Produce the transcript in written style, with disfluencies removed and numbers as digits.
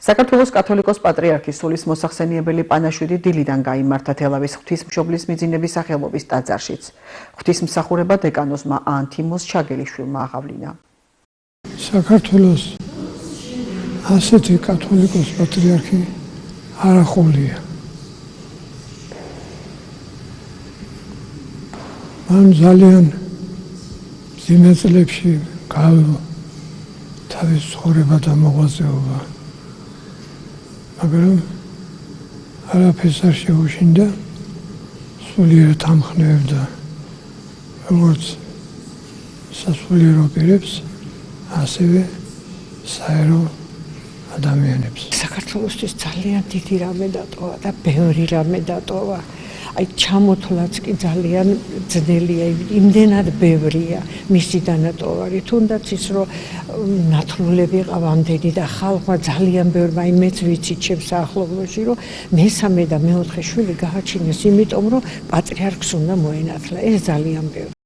საქართველოს კათოლიკოს პატრიარქის სულის მოსახსენიებელი პანაშვიდი დილიდან გაიმართა თელავის ღვთისმშობლის მიძინების სახელობის ტაძარშიც. ღვთისმსახურება დეკანოზმა ანთიმოს ჩაგელიშვილმა აღავლინა. საქართველოს ასეთი კათოლიკოს პატრიარქი არ ახოლია. მან ძალიან მძიმე წლებში გავიგო თავის ცხოვრება და მოღვაწეობა. მაგრამ არაფერს არ შეუშინდა, სულიერად ამხნევდა როგორც სასულიერო პირებს, ასევე საერო ადამიანებს. საქართველოსთვის ძალიან დიდი რამე დატოვა და ბევრი რამე დატოვა. აი ჩამოთვლაც კი ძალიან ძნელია, იმდენად ბევრია მისი დანატოვარი, თუნდაც ის რომ ნათლულები ყავამდენი და ხალხმა ძალიან ბევრი, აი მეც ვიცი ჩემს ახლობლოში, რომ მესამე და მეოთხე შვილი გააჩინეს, იმიტომ რომ პატრიარქს უნდა მოენათლა, ეს ძალიან ბევრი.